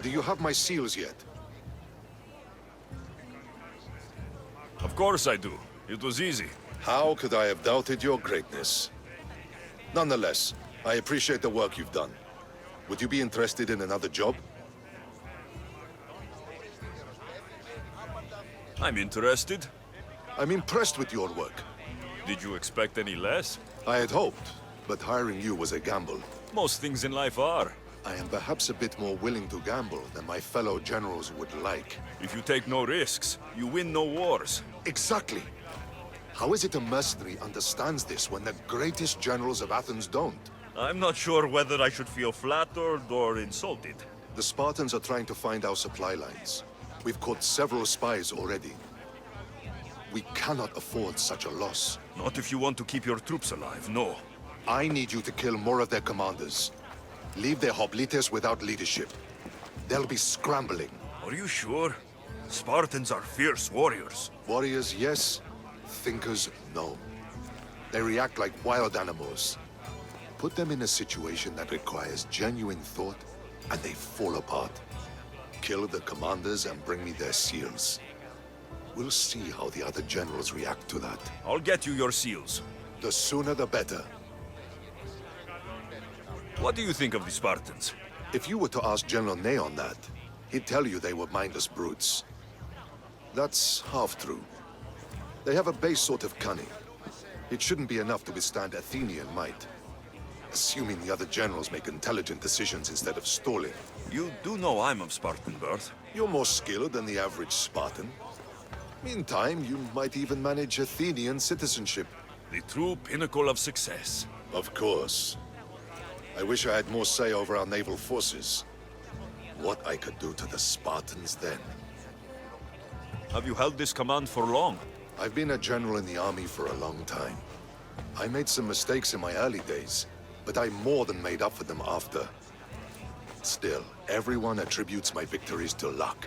Do you have my seals yet? Of course I do. It was easy. How could I have doubted your greatness? Nonetheless, I appreciate the work you've done. Would you be interested in another job? I'm interested. I'm impressed with your work. Did you expect any less? I had hoped, but hiring you was a gamble. Most things in life are. I am perhaps a bit more willing to gamble than my fellow generals would like. If you take no risks, you win no wars. Exactly. How is it a mercenary understands this when the greatest generals of Athens don't? I'm not sure whether I should feel flattered or insulted. The Spartans are trying to find our supply lines. We've caught several spies already. We cannot afford such a loss. Not if you want to keep your troops alive, no. I need you to kill more of their commanders. Leave their hoplites without leadership. They'll be scrambling. Are you sure? Spartans are fierce warriors. Warriors, yes. Thinkers, no. They react like wild animals. Put them in a situation that requires genuine thought, and they fall apart. Kill the commanders and bring me their seals. We'll see how the other generals react to that. I'll get you your seals. The sooner the better. What do you think of the Spartans? If you were to ask General Neon that, he'd tell you they were mindless brutes. That's half true. They have a base sort of cunning. It shouldn't be enough to withstand Athenian might. Assuming the other generals make intelligent decisions instead of stalling. You do know I'm of Spartan birth. You're more skilled than the average Spartan. Meantime, you might even manage Athenian citizenship. The true pinnacle of success. Of course. I wish I had more say over our naval forces. What I could do to the Spartans then. Have you held this command for long? I've been a general in the army for a long time. I made some mistakes in my early days, but I more than made up for them after. Still, everyone attributes my victories to luck,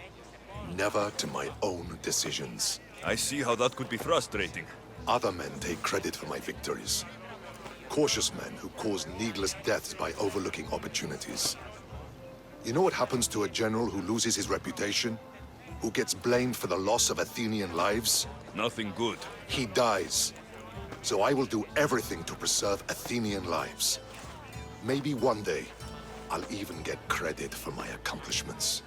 never to my own decisions. I see how that could be frustrating. Other men take credit for my victories. cautious men who cause needless deaths by overlooking opportunities. You know what happens to a general who loses his reputation? Who gets blamed for the loss of Athenian lives? Nothing good. He dies. So I will do everything to preserve Athenian lives. Maybe one day, I'll even get credit for my accomplishments.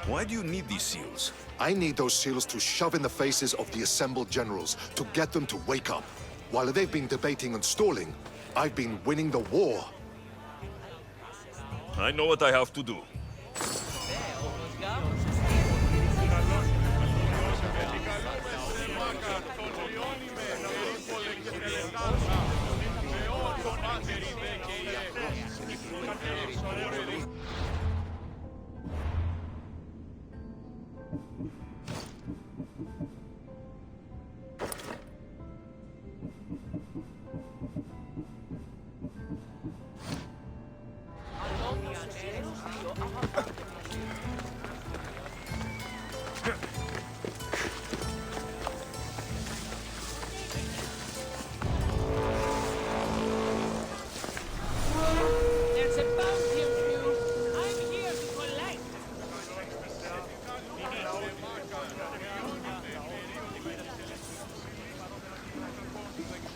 Why do you need these seals? I need those seals to shove in the faces of the assembled generals, to get them to wake up. While they've been debating and stalling, I've been winning the war. I know what I have to do.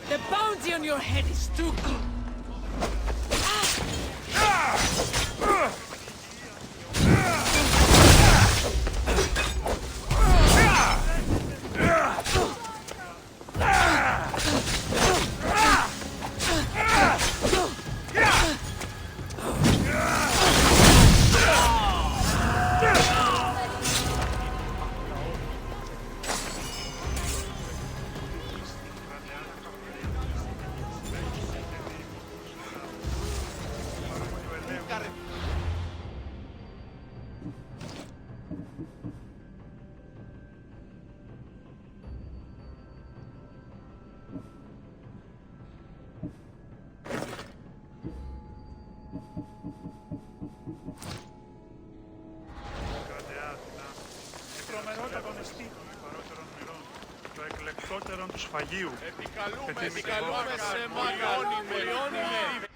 The bounty on your head is too good. Του σφαγίου. Επικαλούμε σε μόνιμη.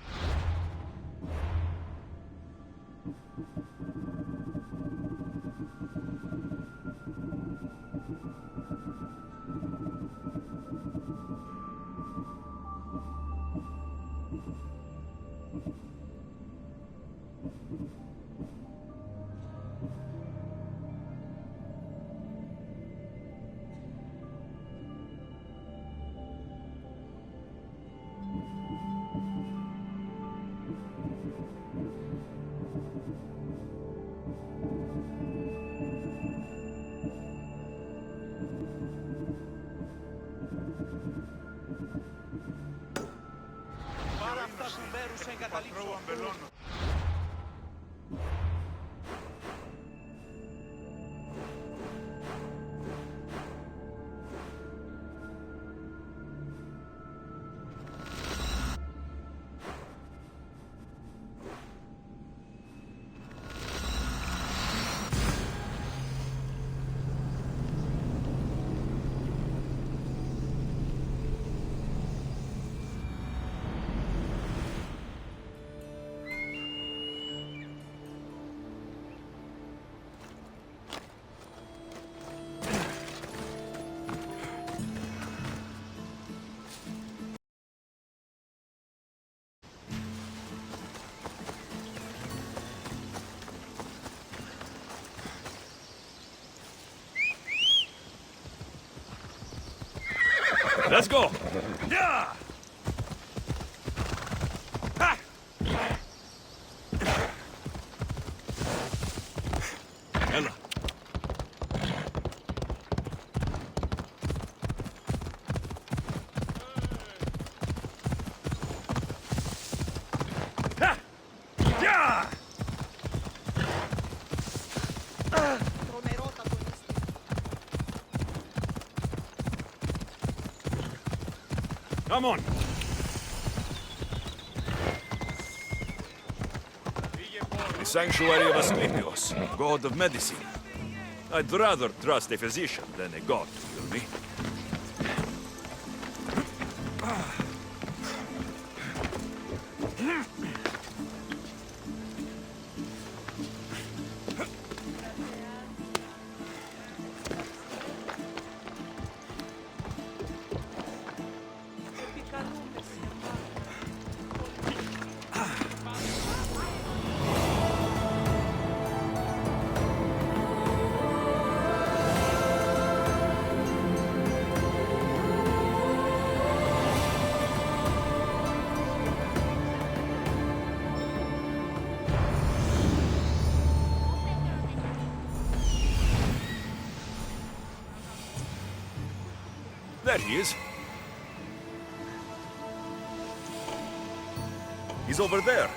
Πάρα αυτά του μέρους εγκαταλείψω. Let's go! Yeah! Ha! Ella. Ha! Yeah! Come on! The sanctuary of Asclepios, god of medicine. I'd rather trust a physician than a god to heal me. There he is. He's over there.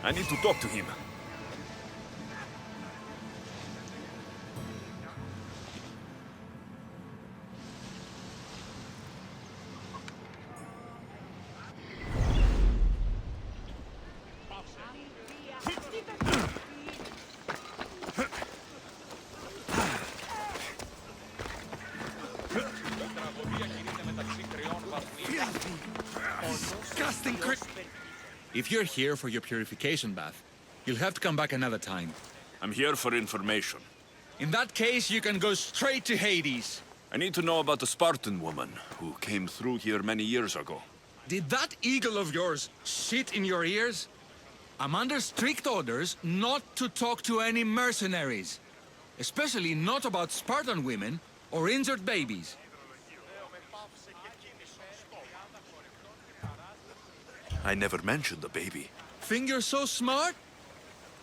I need to talk to him. Disgusting If you're here for your purification bath, you'll have to come back another time. I'm here for information. In that case, you can go straight to Hades. I need to know about the Spartan woman who came through here many years ago. Did that eagle of yours shit in your ears? I'm under strict orders not to talk to any mercenaries. Especially not about Spartan women or injured babies. I never mentioned the baby. Think you're so smart?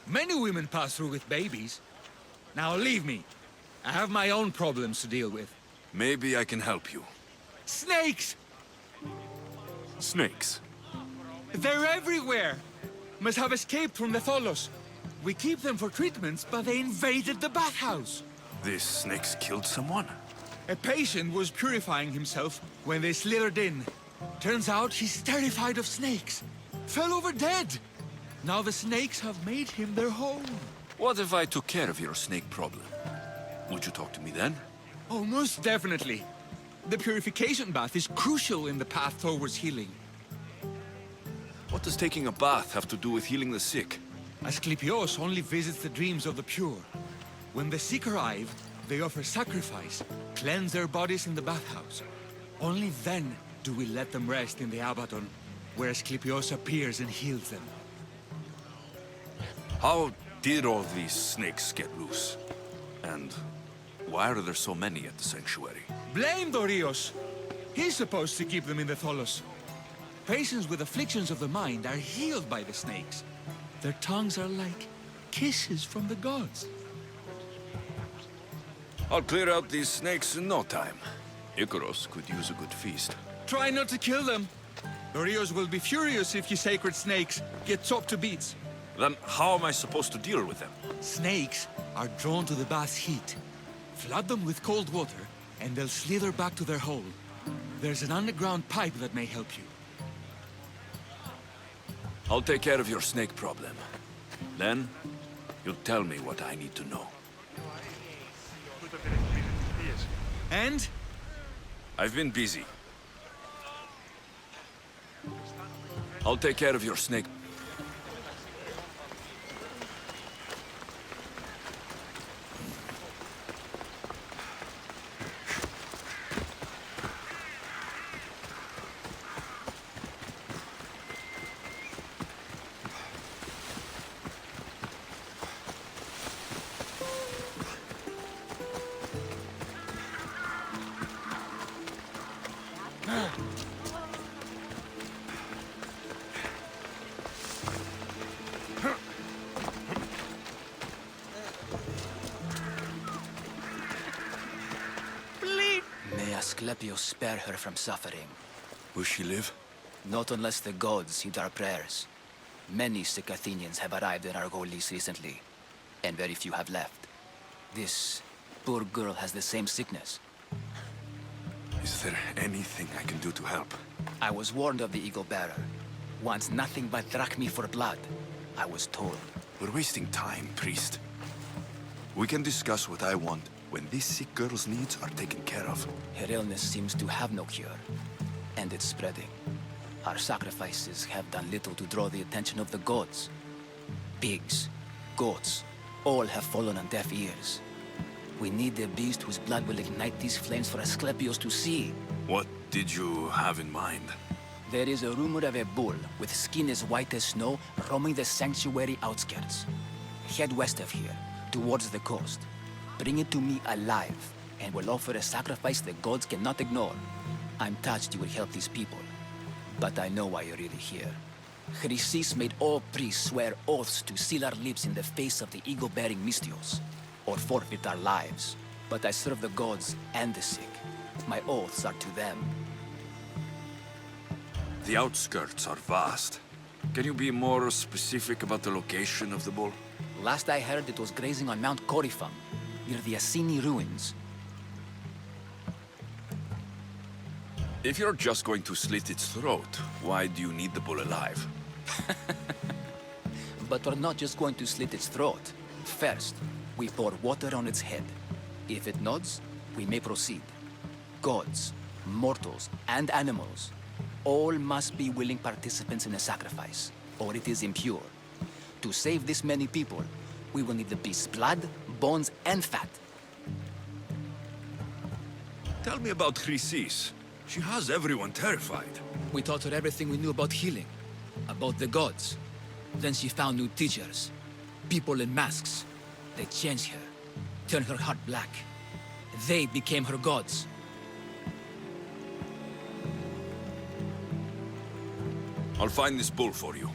Many women pass through with babies. Now leave me. I have my own problems to deal with. Maybe I can help you. Snakes! Snakes? They're everywhere! Must have escaped from the Tholos. We keep them for treatments, but they invaded the bathhouse. These snakes killed someone? A patient was purifying himself when they slithered in. Turns out he's terrified of snakes. Fell over dead. Now the snakes have made him their home. What if I took care of your snake problem? Would you talk to me then? Oh, most definitely. The purification bath is crucial in the path towards healing. What does taking a bath have to do with healing the sick? Asclepios only visits the dreams of the pure. When the sick arrive, they offer sacrifice, cleanse their bodies in the bathhouse. Only then do we let them rest in the Abaddon, where Asclepios appears and heals them. How did all these snakes get loose? And why are there so many at the sanctuary? Blame Dorios! He's supposed to keep them in the Tholos. Patients with afflictions of the mind are healed by the snakes. Their tongues are like kisses from the gods. I'll clear out these snakes in no time. Icaros could use a good feast. Try not to kill them. Dorios will be furious if you sacred snakes get chopped to bits. Then how am I supposed to deal with them? Snakes are drawn to the bath's heat. Flood them with cold water, and they'll slither back to their hole. There's an underground pipe that may help you. I'll take care of your snake problem. Then, you'll tell me what I need to know. And? I've been busy. I'll take care of your snake. May Asclepios spare her from suffering. Will she live? Not unless the gods heed our prayers. Many sick Athenians have arrived in our Argolis recently, and very few have left. This poor girl has the same sickness. Is there anything I can do to help? I was warned of the Eagle Bearer. Wants nothing but drachmi for blood. I was told. We're wasting time, priest. We can discuss what I want when this sick girl's needs are taken care of. Her illness seems to have no cure, and it's spreading. Our sacrifices have done little to draw the attention of the gods. Pigs, goats, all have fallen on deaf ears. We need the beast whose blood will ignite these flames for Asclepios to see. What did you have in mind? There is a rumor of a bull with skin as white as snow roaming the sanctuary outskirts. Head west of here, towards the coast. Bring it to me alive, and we'll offer a sacrifice the gods cannot ignore. I'm touched you will help these people, but I know why you're really here. Chrysis made all priests swear oaths to seal our lips in the face of the eagle-bearing Mystios. or forfeit our lives. But I serve the gods and the sick. My oaths are to them. The outskirts are vast. Can you be more specific about the location of the bull? Last I heard, it was grazing on Mount Corifam, near the Assini ruins. If you're just going to slit its throat, why do you need the bull alive? But we're not just going to slit its throat. First, we pour water on its head. If it nods, we may proceed. Gods, mortals, and animals, all must be willing participants in the sacrifice, or it is impure. To save this many people, we will need the beast's blood, bones, and fat. Tell me about Chrysis. She has everyone terrified. We taught her everything we knew about healing, about the gods. Then she found new teachers, people in masks. They changed her, turned her heart black. They became her gods. I'll find this bull for you.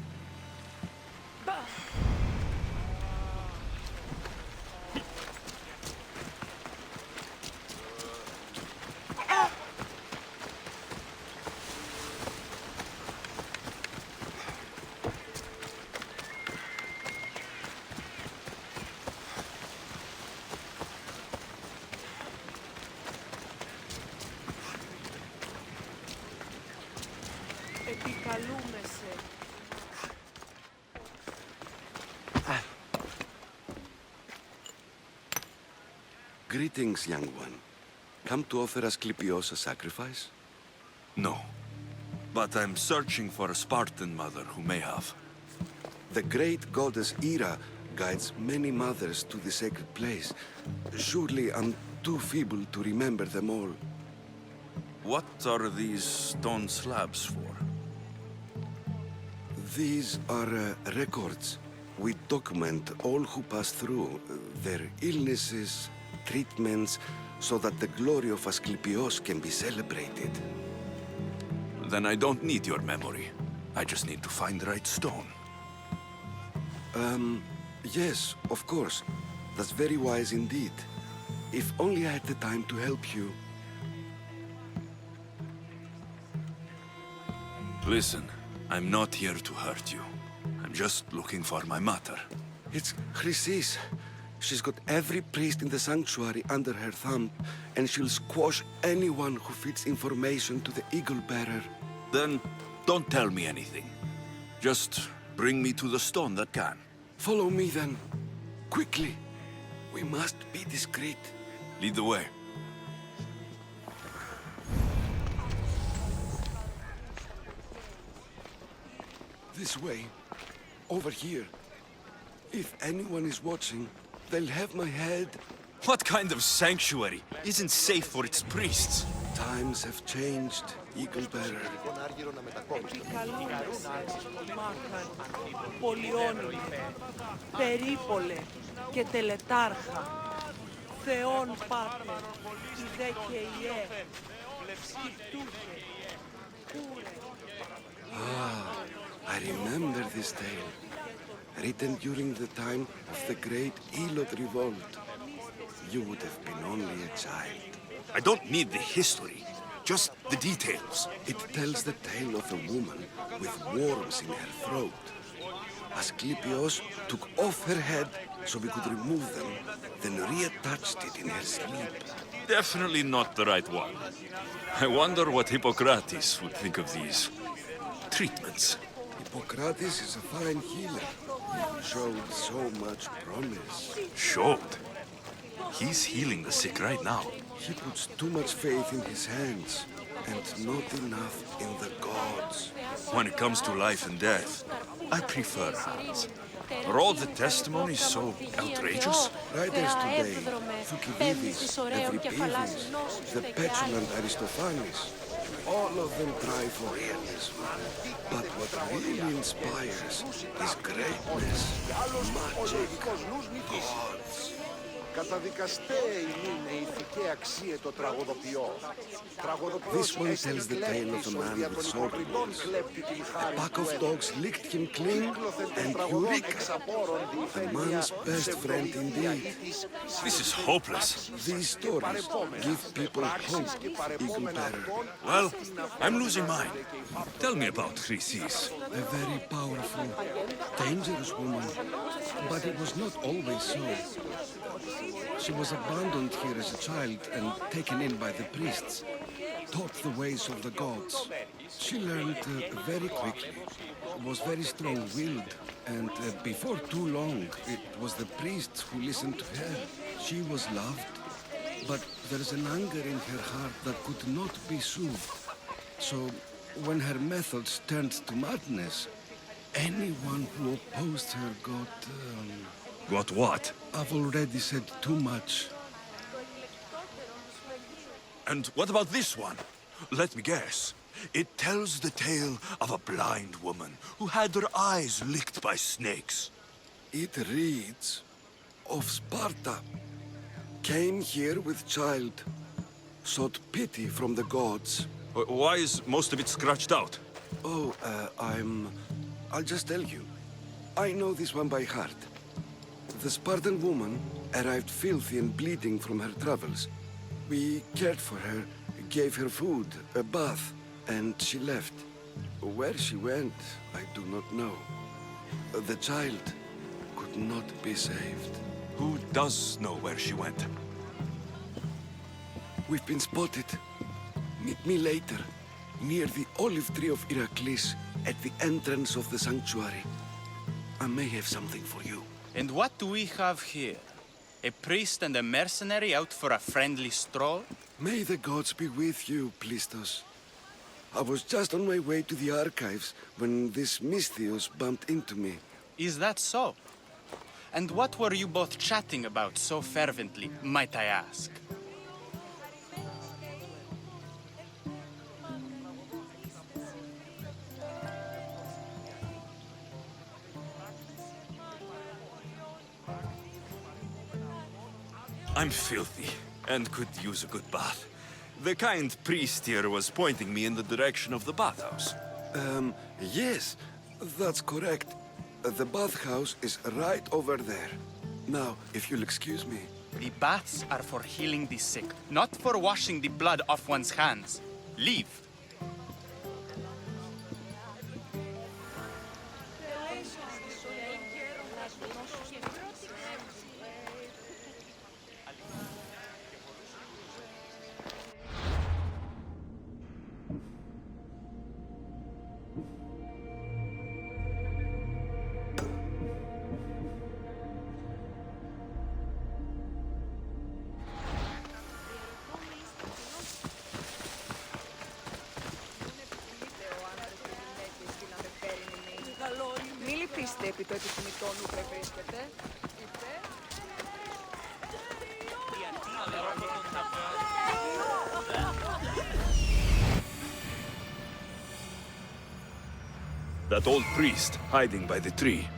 Επικαλούμεσαι. Greetings, young one. Come to offer Asclepios a sacrifice? No. But I'm searching for a Spartan mother who may have. The great goddess Ira guides many mothers to the sacred place. Surely I'm too feeble to remember them all. What are these stone slabs for? These are records. We document all who pass through, their illnesses, treatments, so that the glory of Asclepios can be celebrated. Then I don't need your memory. I just need to find the right stone. Yes, of course. That's very wise indeed. If only I had the time to help you. Listen, I'm not here to hurt you. I'm just looking for my mother. It's Chrysis. She's got every priest in the sanctuary under her thumb, and she'll squash anyone who feeds information to the Eagle Bearer. Then don't tell me anything. Just bring me to the stone that can. Follow me then. Quickly. We must be discreet. Lead the way. This way. Over here. If anyone is watching, they'll have my head. What kind of sanctuary isn't safe for its priests? Times have changed, Eagle Bearer. Επικαλούμεσαι. Μάχαν. Πολυόνυμη. Περίπολε. Και τελετάρχα. Θεόν πάτερ. Ιδέ και ιέ. Σκυπτούχε. Κούρε. I remember this tale. Written during the time of the great Elot revolt. You would have been only a child. I don't need the history, just the details. It tells the tale of a woman with worms in her throat. Asclepios took off her head so we could remove them, then reattached it in her sleep. Definitely not the right one. I wonder what Hippocrates would think of these treatments. Hippocrates is a fine healer. Showed so much promise. Showed. He's healing the sick right now. He puts too much faith in his hands, and not enough in the gods. When it comes to life and death, I prefer hands. Are all the testimonies so outrageous? Writers today, Thucydides, Euripides, the petulant Aristophanes, all of them try for realism. But what really inspires is greatness, magic, gods. Καταδικαστέ είναι ηθικέ αξίε το τραγωδοποιό. This one tells the tale of a man with sword wounds. A pack of dogs licked him clean, and Eureka! A man's best friend indeed. This is hopeless. These stories give people hope, Eagle Bearer. Well, I'm losing mine. Tell me about Chrysis. A very powerful, dangerous woman. But it was not always so. She was abandoned here as a child and taken in by the priests, taught the ways of the gods. She learned very quickly, was very strong-willed, and before too long, it was the priests who listened to her. She was loved, but there's an anger in her heart that could not be soothed. So, when her methods turned to madness, anyone who opposed her got... Got what? I've already said too much. And what about this one? Let me guess. It tells the tale of a blind woman who had her eyes licked by snakes. It reads of Sparta. Came here with child, sought pity from the gods. Why is most of it scratched out? Oh, I'll just tell you. I know this one by heart. The Spartan woman arrived filthy and bleeding from her travels. We cared for her, gave her food, a bath, and she left. Where she went, I do not know. The child could not be saved. Who does know where she went? We've been spotted. Meet me later, near the olive tree of Iraklis, at the entrance of the sanctuary. I may have something for you. And what do we have here? A priest and a mercenary out for a friendly stroll? May the gods be with you, Plistos. I was just on my way to the archives when this Misthios bumped into me. Is that so? And what were you both chatting about so fervently, might I ask? I'm filthy and could use a good bath. The kind priest here was pointing me in the direction of the bathhouse. Yes, that's correct. The bathhouse is right over there. Now, if you'll excuse me. The baths are for healing the sick, not for washing the blood off one's hands. Leave. Μη λυπήστε επί το επιθυμητό μου που βρίσκεται. That old priest hiding by the tree.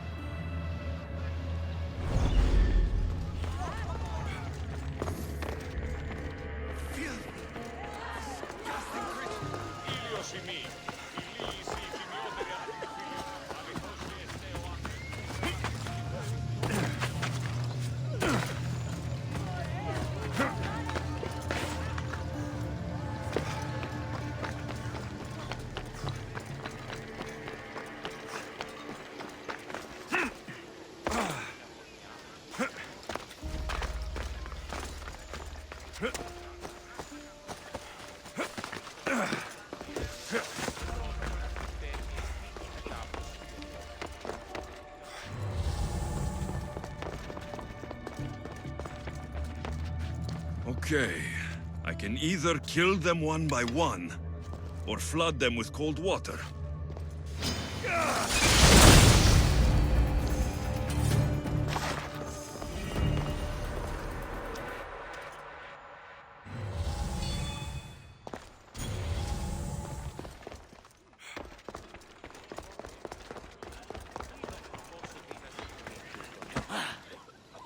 Okay, I can either kill them one by one, or flood them with cold water.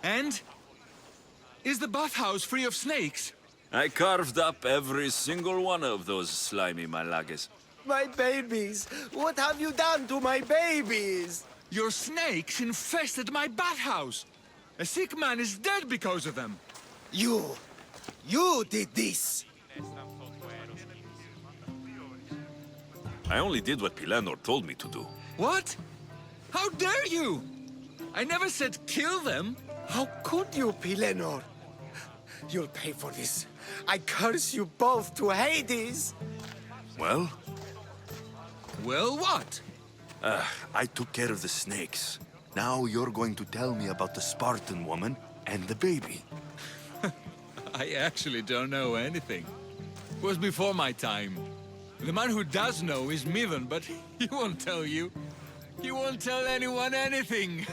And? Is the bathhouse free of snakes? I carved up every single one of those slimy malagas. My babies! What have you done to my babies? Your snakes infested my bathhouse! A sick man is dead because of them! You did this! I only did what Pilanor told me to do. What? How dare you? I never said kill them. How could you, Pilenor? You'll pay for this. I curse you both to Hades! Well, Well, what? I took care of the snakes. Now you're going to tell me about the Spartan woman and the baby. I actually don't know anything. It was before my time. The man who does know is Midon, but he won't tell you. He won't tell anyone anything.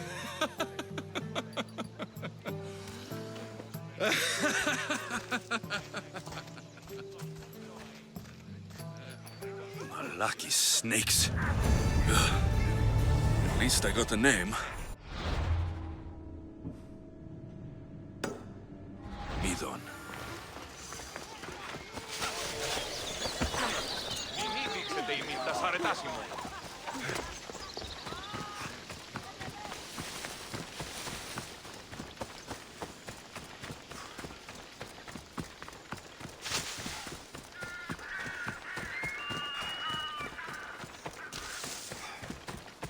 lucky snakes. Ugh. At least I got a name. Midon.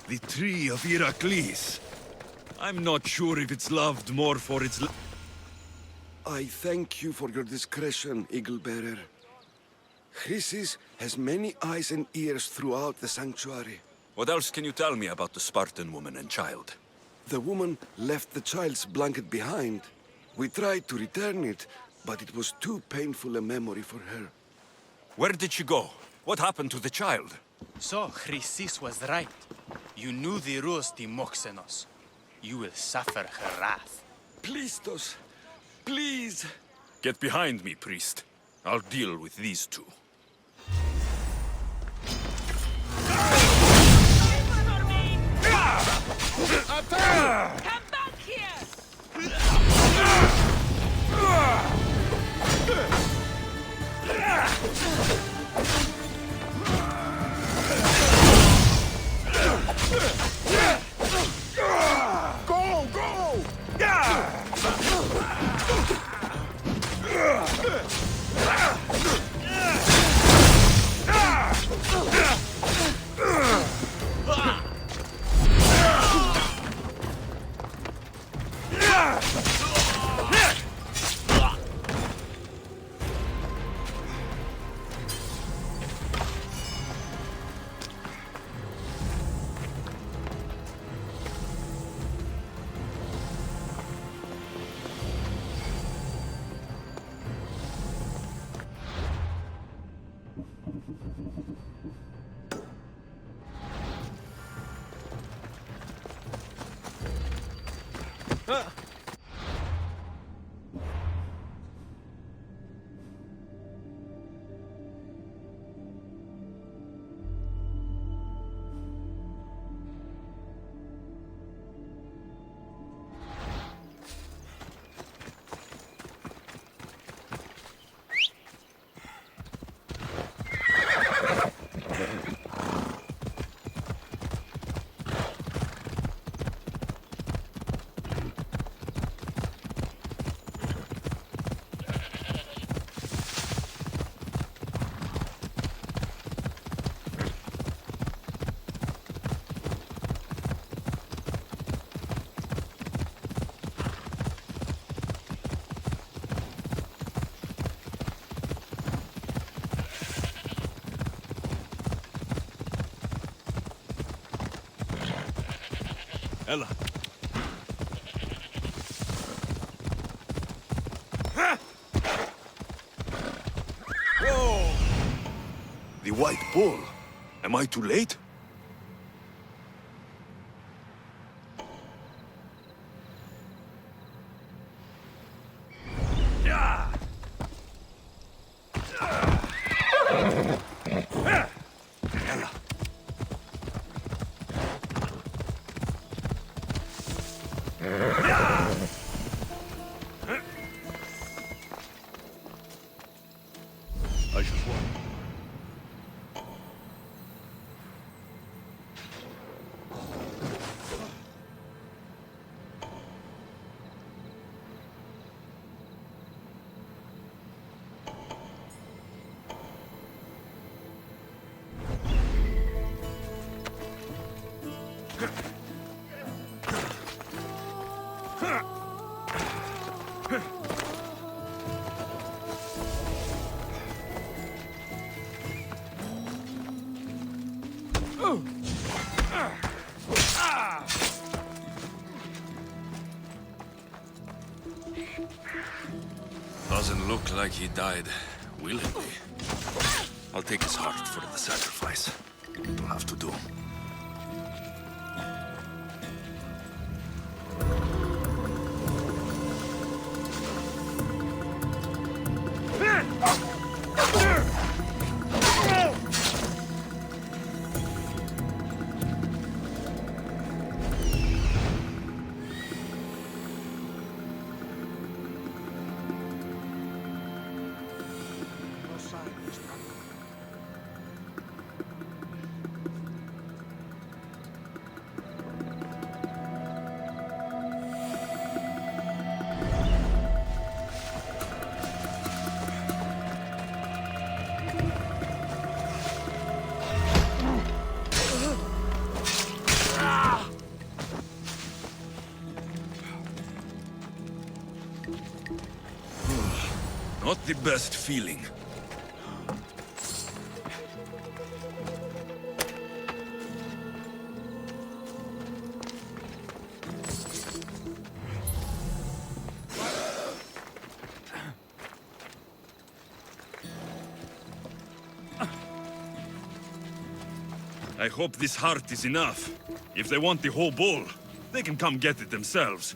The tree of Heracles. I'm not sure if it's loved more for its... I thank you for your discretion, Eagle-bearer. Chrysis has many eyes and ears throughout the sanctuary. What else can you tell me about the Spartan woman and child? The woman left the child's blanket behind. We tried to return it, but it was too painful a memory for her. Where did she go? What happened to the child? So, Chrysis was right. You knew the rules, Timoxenos. You will suffer her wrath. Plistos, please. Get behind me, priest. I'll deal with these two. Come back here! Go, go! Ella. Whoa! The white bull. Am I too late? I just want... Doesn't look like he died willingly. I'll take his heart for the sacrifice. It'll have to do. Not the best feeling. I hope this heart is enough. If they want the whole bull, they can come get it themselves.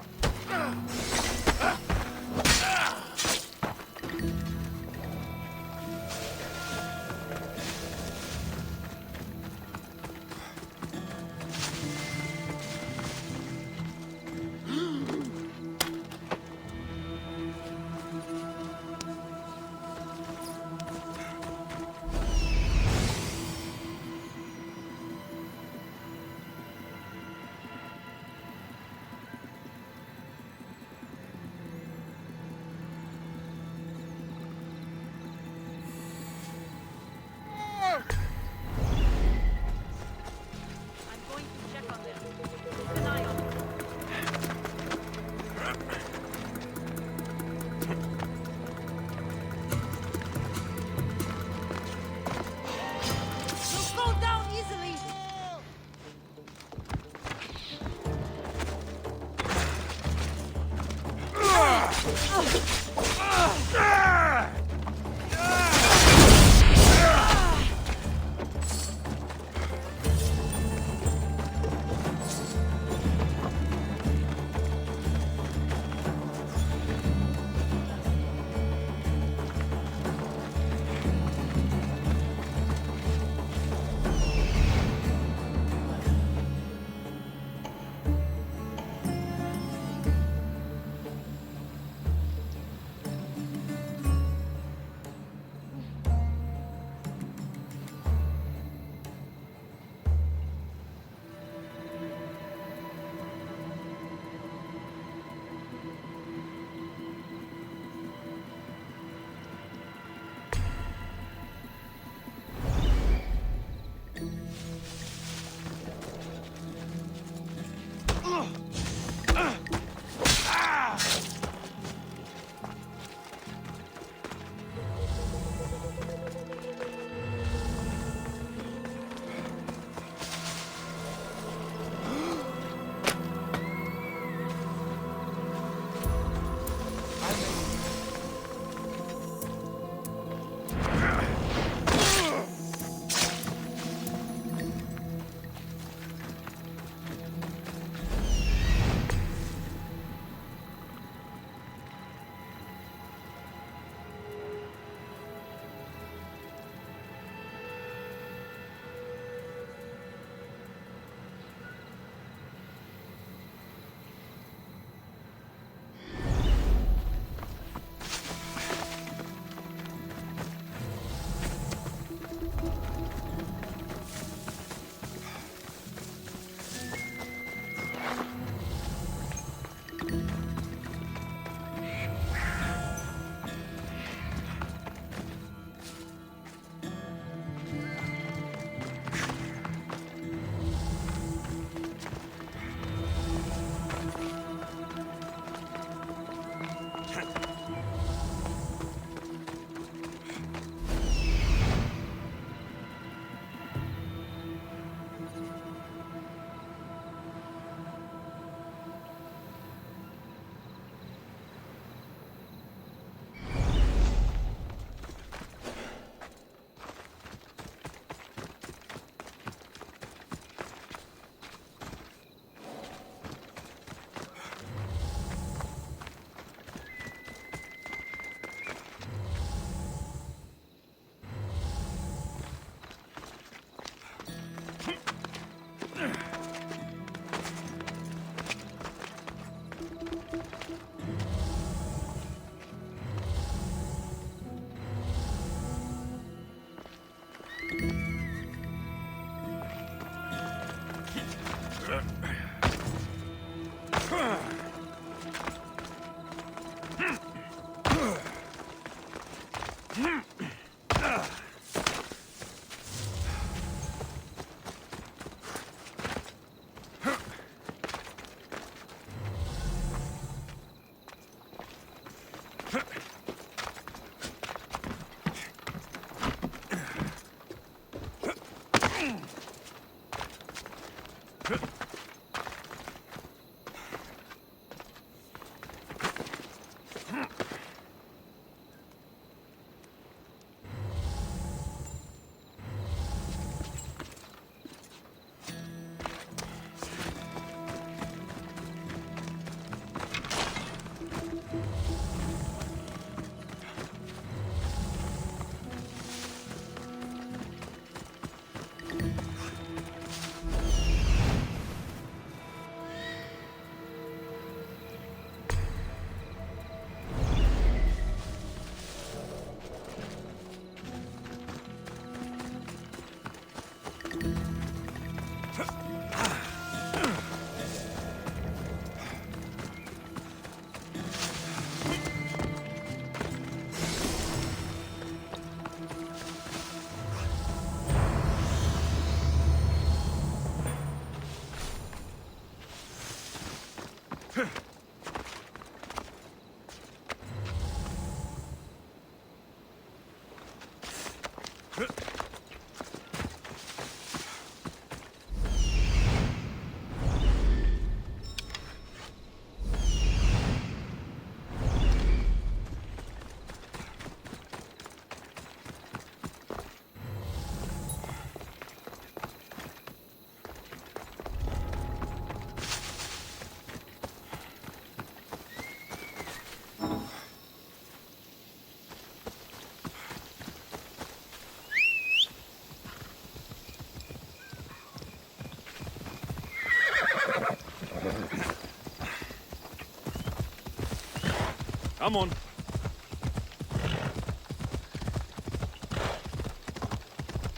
Come on.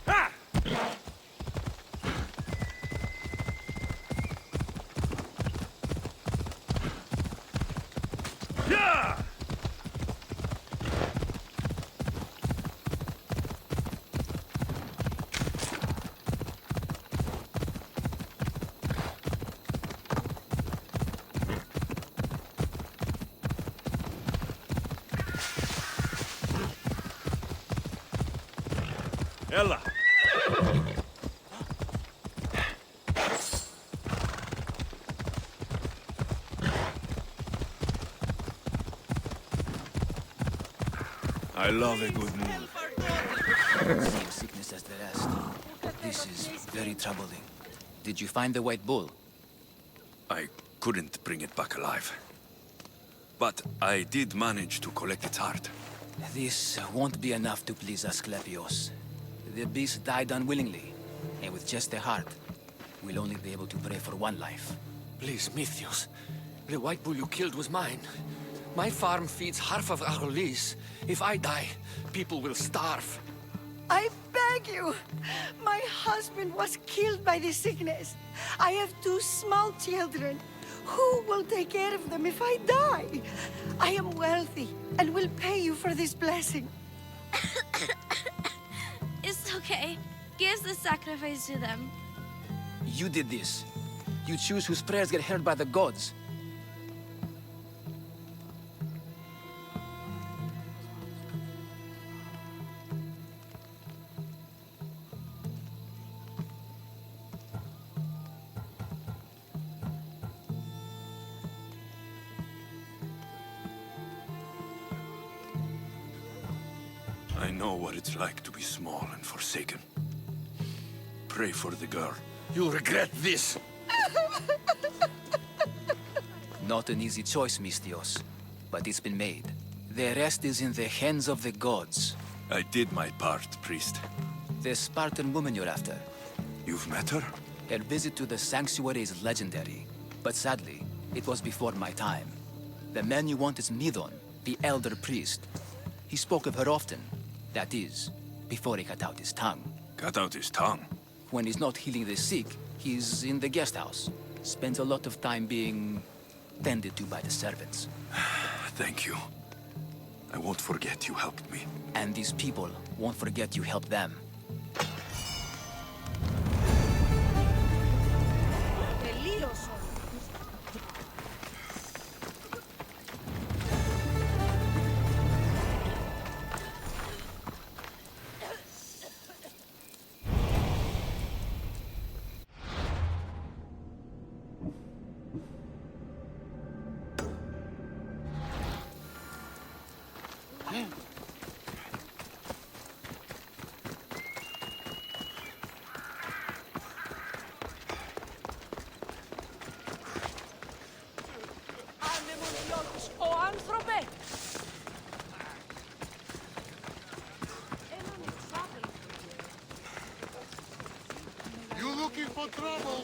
Ah! Yeah! Ella. I love a good move. Same sickness as the rest. This is very troubling. Did you find the white bull? I couldn't bring it back alive. But I did manage to collect its heart. This won't be enough to please Asclepios. The beast died unwillingly, and with just the heart, we'll only be able to pray for one life. Please, Mythios. The white bull you killed was mine. My farm feeds half of Arolis. If I die, people will starve. I beg you! My husband was killed by this sickness. I have 2 small children. Who will take care of them if I die? I am wealthy and will pay you for this blessing. It's okay. Give the sacrifice to them. You did this. You choose whose prayers get heard by the gods. I know what it's like to be small and forsaken. Pray for the girl. You'll regret this. Not an easy choice, Mystios, but it's been made. The rest is in the hands of the gods. I did my part, priest. The Spartan woman you're after. You've met her? Her visit to the sanctuary is legendary, but sadly, it was before my time. The man you want is Midon, the elder priest. He spoke of her often. That is, before he cut out his tongue. Cut out his tongue. When he's not healing the sick, he's in the guest house. Spends a lot of time being tended to by the servants. Thank you. I won't forget you helped me. And these people won't forget you helped them. Τελείωσαν. Ανεμονιώτης, ο άνθρωπε! Έναν εξάδελφο. You looking for trouble?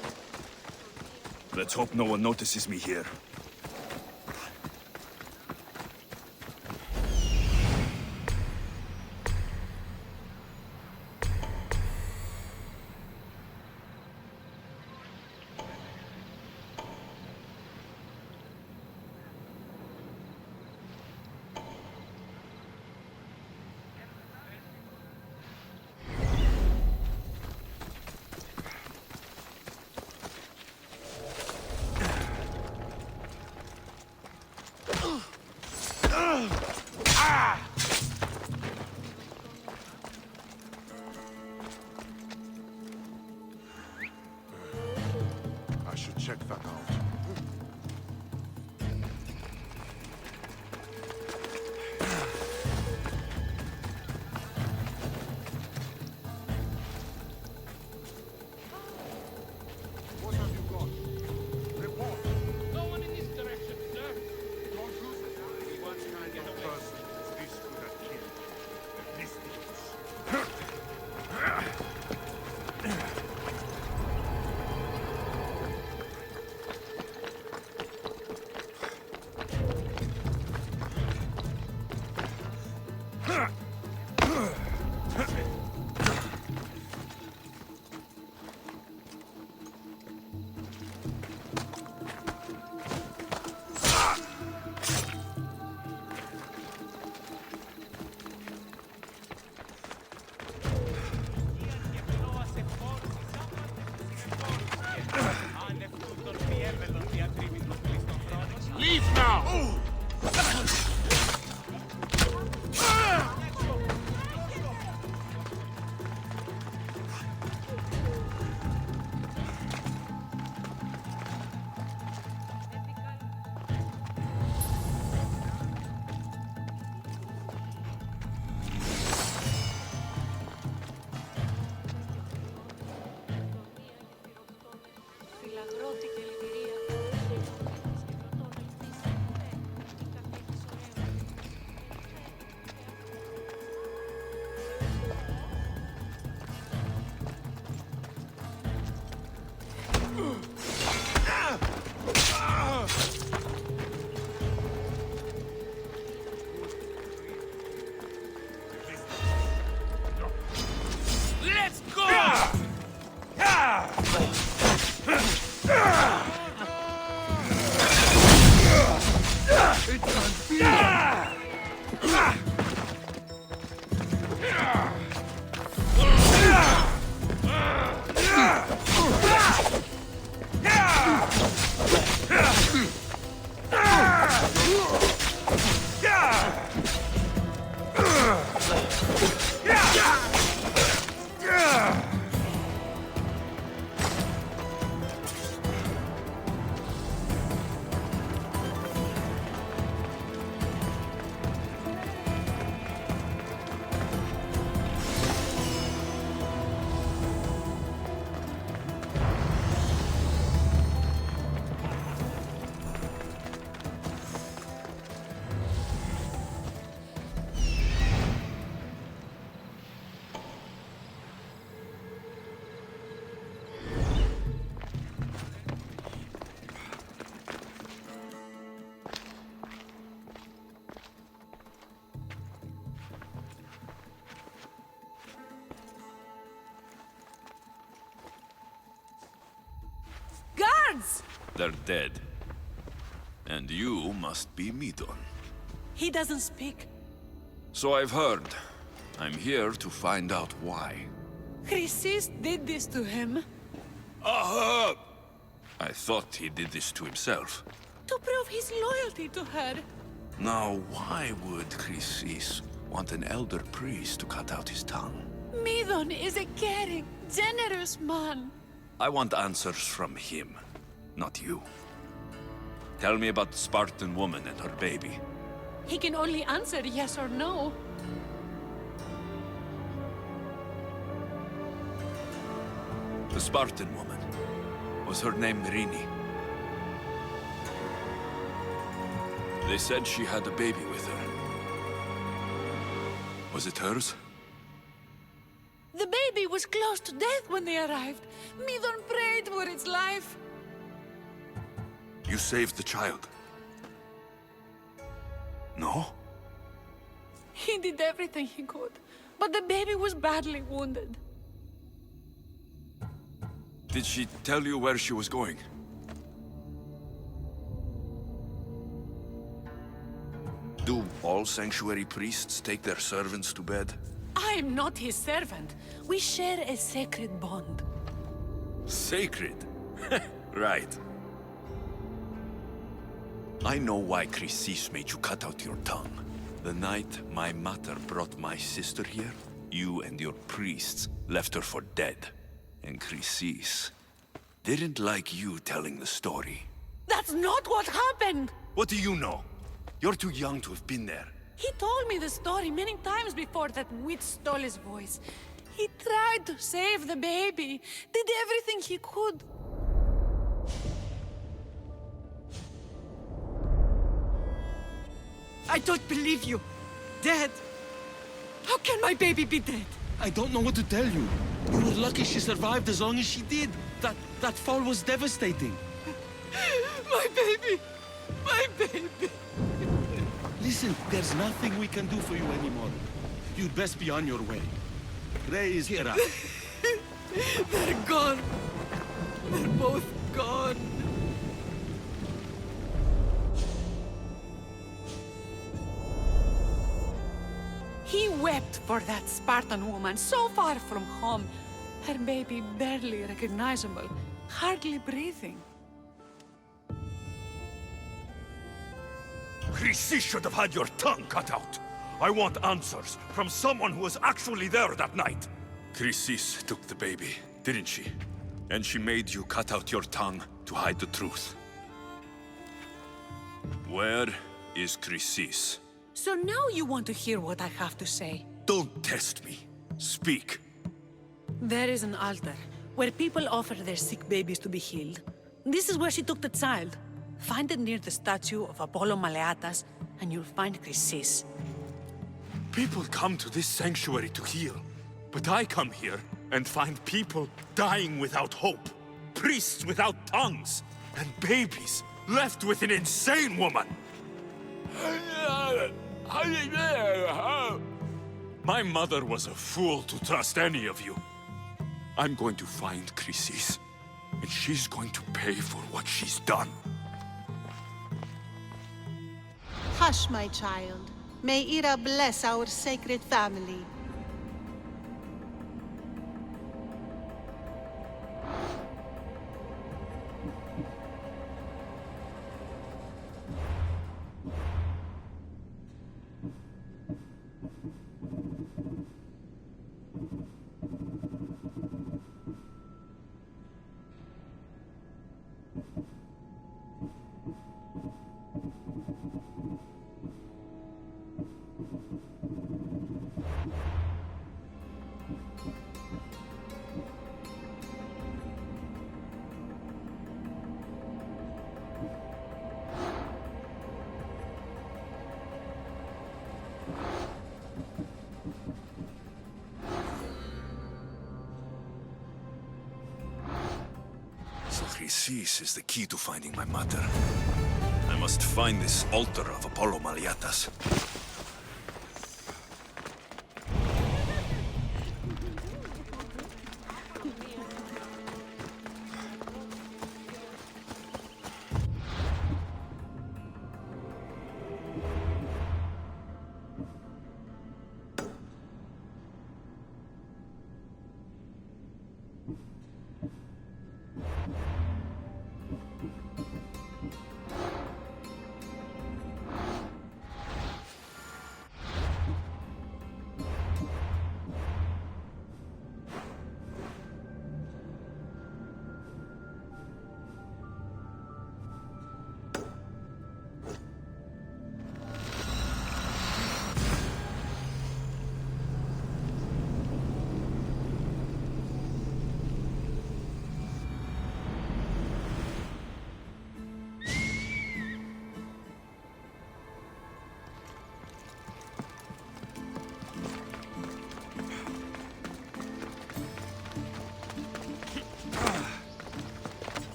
Let's hope no one notices me here. I should check that out. What have you got? Report. No one in this direction, sir. Don't lose it. What kind of person is this could have killed? The Mystics. Leave now! gods! They're dead. And you must be Midon. He doesn't speak. So I've heard. I'm here to find out why. Chrysis did this to him. I thought he did this to himself. To prove his loyalty to her. Now, why would Chrysis want an elder priest to cut out his tongue? Midon is a caring, generous man. I want answers from him, not you. Tell me about the Spartan woman and her baby. He can only answer yes or no. The Spartan woman. Was her name Rini? They said she had a baby with her. Was it hers? The baby was close to death when they arrived. Midon prayed for its life. You saved the child. No? He did everything he could, but the baby was badly wounded. Did she tell you where she was going? Do all sanctuary priests take their servants to bed? I am not his servant. We share a sacred bond. Sacred? Right. I know why Chrysis made you cut out your tongue. The night my mother brought my sister here, you and your priests left her for dead. And Chrysis didn't like you telling the story. That's not what happened! What do you know? You're too young to have been there. He told me the story many times before that witch stole his voice. He tried to save the baby, did everything he could. I don't believe you. Dead. How can my baby be dead? I don't know what to tell you. You were lucky she survived as long as she did. That fall was devastating. My baby! My baby! Listen, there's nothing we can do for you anymore. You'd best be on your way. Ray is here. They're gone. They're both gone. He wept for that Spartan woman so far from home. Her baby barely recognizable, hardly breathing. Chrysis should have had your tongue cut out. I want answers from someone who was actually there that night. Chrysis took the baby, didn't she? And she made you cut out your tongue to hide the truth. Where is Chrysis? So now you want to hear what I have to say. Don't test me. Speak. There is an altar where people offer their sick babies to be healed. This is where she took the child. Find it near the statue of Apollo Maleatas, and you'll find Chrysis. People come to this sanctuary to heal, but I come here and find people dying without hope, priests without tongues, and babies left with an insane woman. My mother was a fool to trust any of you. I'm going to find Chrysis, and she's going to pay for what she's done. Hush, my child. May Ira bless our sacred family. Chrysis is the key to finding my mother. I must find this altar of Apollo Maleatas.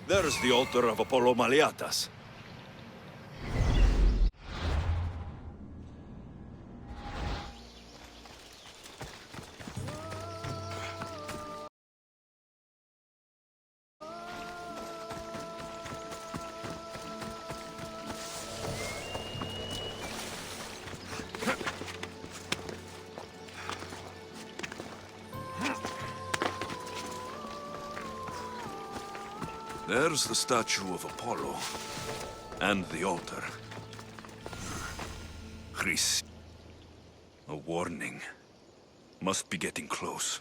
There's the altar of Apollo Maleatas. There's the statue of Apollo. And the altar. Chris. A warning. Must be getting close.